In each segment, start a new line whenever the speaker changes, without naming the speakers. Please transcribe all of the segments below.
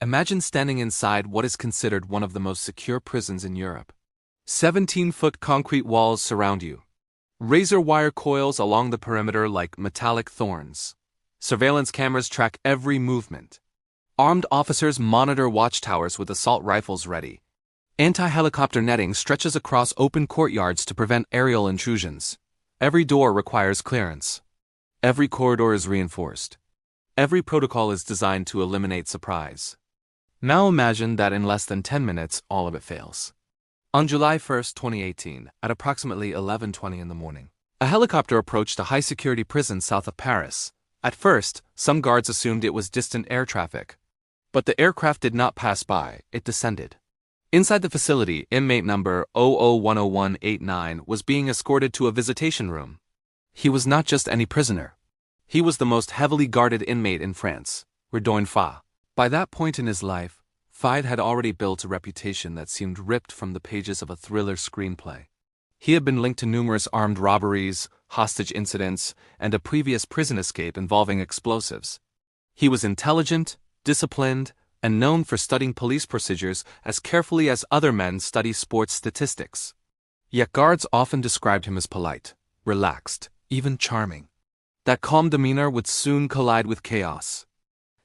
Imagine standing inside what is considered one of the most secure prisons in Europe. 17-foot concrete walls surround you. Razor wire coils along the perimeter like metallic thorns. Surveillance cameras track every movement. Armed officers monitor watchtowers with assault rifles ready. Anti-helicopter netting stretches across open courtyards to prevent aerial intrusions. Every door requires clearance. Every corridor is reinforced. Every protocol is designed to eliminate surprise. Now imagine that in less than 10 minutes, all of it fails. On July 1, 2018, at approximately 11:20 in the morning, a helicopter approached a high-security prison south of Paris. At first, some guards assumed it was distant air traffic. But the aircraft did not pass by, it descended. Inside the facility, inmate number 00-10189 was being escorted to a visitation room. He was not just any prisoner. He was the most heavily guarded inmate in France, Rédoine Faïd. By that point in his life, Faïd had already built a reputation that seemed ripped from the pages of a thriller screenplay. He had been linked to numerous armed robberies, hostage incidents, and a previous prison escape involving explosives. He was intelligent, disciplined, and known for studying police procedures as carefully as other men study sports statistics. Yet guards often described him as polite, relaxed, even charming. That calm demeanor would soon collide with chaos.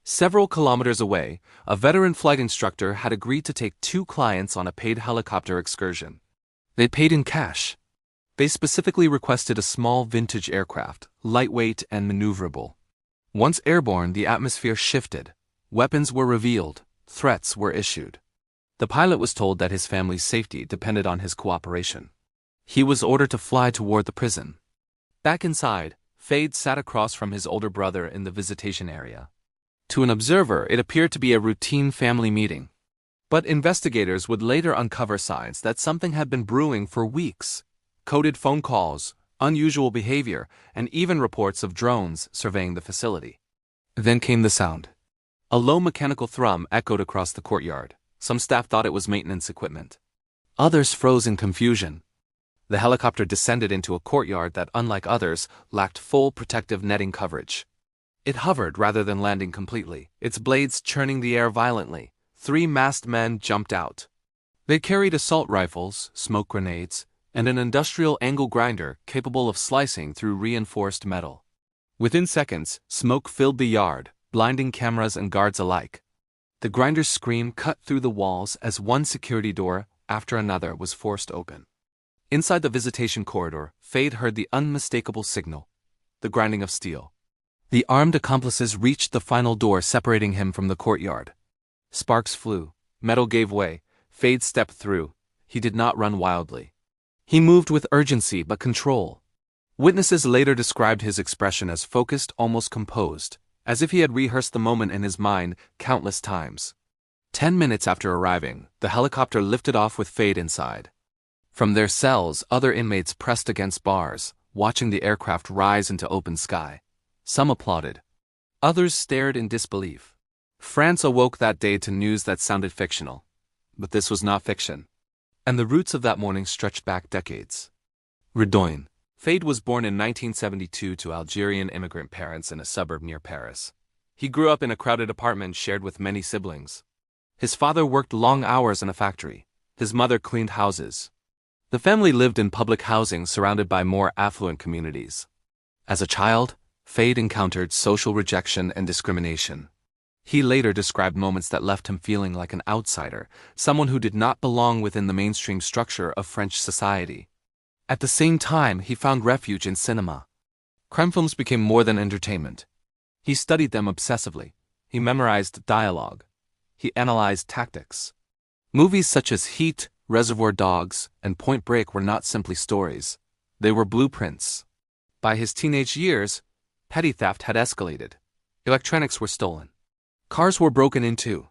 Several kilometers away, a veteran flight instructor had agreed to take 2 clients on a paid helicopter excursion. They paid in cash. They specifically requested a small vintage aircraft, lightweight and maneuverable. Once airborne, the atmosphere shifted. Weapons were revealed. Threats were issued. The pilot was told that his family's safety depended on his cooperation. He was ordered to fly toward the prison. Back inside, Faïd sat across from his older brother in the visitation area. To an observer, it appeared to be a routine family meeting. But investigators would later uncover signs that something had been brewing for weeks. Coded phone calls, unusual behavior, and even reports of drones surveying the facility. Then came the sound. A low mechanical thrum echoed across the courtyard. Some staff thought it was maintenance equipment. Others froze in confusion. The helicopter descended into a courtyard that, unlike others, lacked full protective netting coverage. It hovered rather than landing completely, its blades churning the air violently. 3 masked men jumped out. They carried assault rifles, smoke grenades, and an industrial angle grinder capable of slicing through reinforced metal. Within seconds, smoke filled the yard, blinding cameras and guards alike. The grinder's scream cut through the walls as one security door after another was forced open. Inside the visitation corridor, Faïd heard the unmistakable signal, the grinding of steel. The armed accomplices reached the final door separating him from the courtyard. Sparks flew, metal gave way, Faïd stepped through. He did not run wildly. He moved with urgency but control. Witnesses later described his expression as focused, almost composed, as if he had rehearsed the moment in his mind countless times. 10 minutes after arriving, the helicopter lifted off with Faïd inside. From their cells, other inmates pressed against bars, watching the aircraft rise into open sky. Some applauded. Others stared in disbelief. France awoke that day to news that sounded fictional. But this was not fiction. And the roots of that morning stretched back decades. Rédoine Faïd was born in 1972 to Algerian immigrant parents in a suburb near Paris. He grew up in a crowded apartment shared with many siblings. His father worked long hours in a factory. His mother cleaned houses. The family lived in public housing surrounded by more affluent communities. As a child, Faïd encountered social rejection and discrimination. He later described moments that left him feeling like an outsider, someone who did not belong within the mainstream structure of French society. At the same time, he found refuge in cinema. Crime films became more than entertainment. He studied them obsessively. He memorized dialogue. He analyzed tactics. Movies such as Heat, Reservoir Dogs, and Point Break were not simply stories. They were blueprints. By his teenage years, petty theft had escalated. Electronics were stolen. Cars were broken into.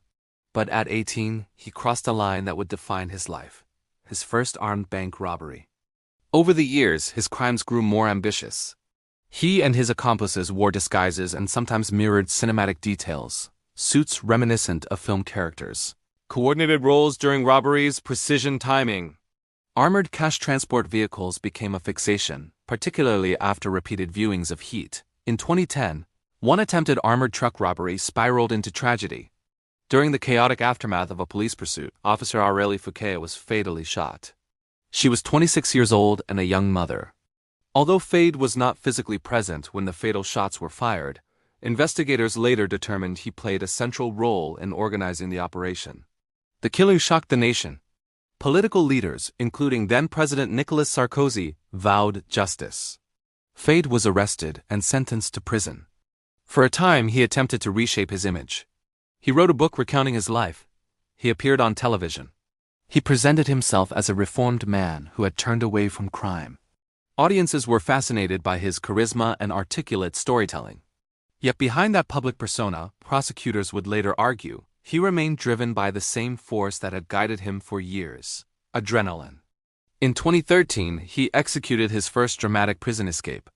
But at 18, he crossed a line that would define his life. His first armed bank robbery. Over the years, his crimes grew more ambitious. He and his accomplices wore disguises and sometimes mirrored cinematic details, suits reminiscent of film characters. Coordinated roles during robberies, precision timing. Armored cash transport vehicles became a fixation, particularly after repeated viewings of Heat. In 2010, one attempted armored truck robbery spiraled into tragedy. During the chaotic aftermath of a police pursuit, Officer Aurélie Fouquet was fatally shot. She was 26 years old and a young mother. Although Faïd was not physically present when the fatal shots were fired, investigators later determined he played a central role in organizing the operation. The killer shocked the nation. Political leaders, including then-President Nicolas Sarkozy, vowed justice. Faïd was arrested and sentenced to prison. For a time, he attempted to reshape his image. He wrote a book recounting his life. He appeared on television. He presented himself as a reformed man who had turned away from crime. Audiences were fascinated by his charisma and articulate storytelling. Yet behind that public persona, prosecutors would later argue, he remained driven by the same force that had guided him for years: adrenaline. In 2013, he executed his first dramatic prison escape.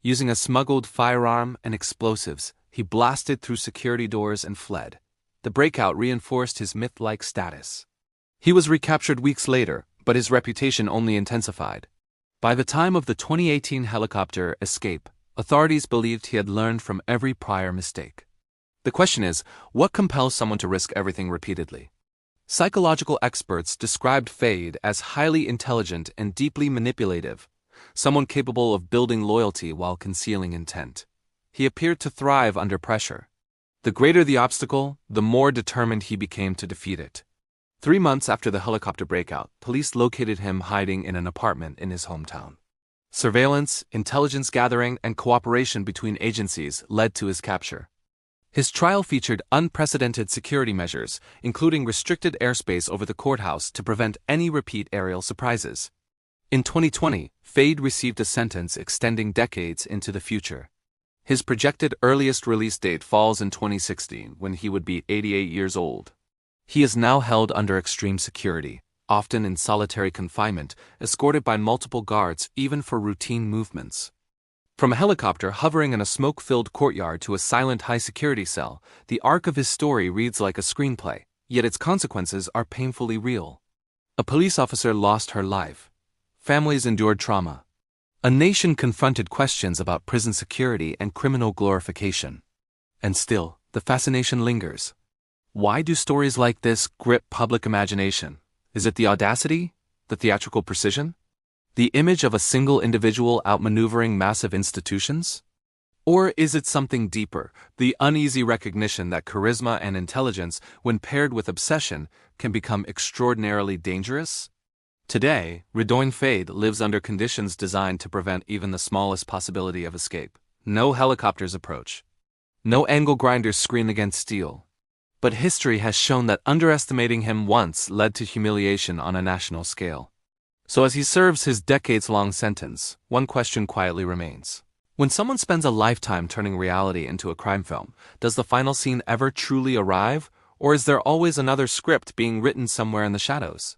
Using a smuggled firearm and explosives, he blasted through security doors and fled. The breakout reinforced his myth-like status. He was recaptured weeks later, but his reputation only intensified. By the time of the 2018 helicopter escape, authorities believed he had learned from every prior mistake. The question is, what compels someone to risk everything repeatedly? Psychological experts described Faïd as highly intelligent and deeply manipulative, someone capable of building loyalty while concealing intent. He appeared to thrive under pressure. The greater the obstacle, the more determined he became to defeat it. 3 months after the helicopter breakout, police located him hiding in an apartment in his hometown. Surveillance, intelligence gathering, and cooperation between agencies led to his capture. His trial featured unprecedented security measures, including restricted airspace over the courthouse to prevent any repeat aerial surprises. In 2020, Faïd received a sentence extending decades into the future. His projected earliest release date falls in 2016, when he would be 88 years old. He is now held under extreme security, often in solitary confinement, escorted by multiple guards even for routine movements. From a helicopter hovering in a smoke-filled courtyard to a silent high-security cell, the arc of his story reads like a screenplay, yet its consequences are painfully real. A police officer lost her life. Families endured trauma. A nation confronted questions about prison security and criminal glorification. And still, the fascination lingers. Why do stories like this grip public imagination? Is it the audacity? The theatrical precision? The image of a single individual outmaneuvering massive institutions? Or is it something deeper, the uneasy recognition that charisma and intelligence, when paired with obsession, can become extraordinarily dangerous? Today, Rédoine Faïd lives under conditions designed to prevent even the smallest possibility of escape. No helicopters approach. No angle grinders screen against steel. But history has shown that underestimating him once led to humiliation on a national scale. So as he serves his decades-long sentence, one question quietly remains. When someone spends a lifetime turning reality into a crime film, does the final scene ever truly arrive, or is there always another script being written somewhere in the shadows?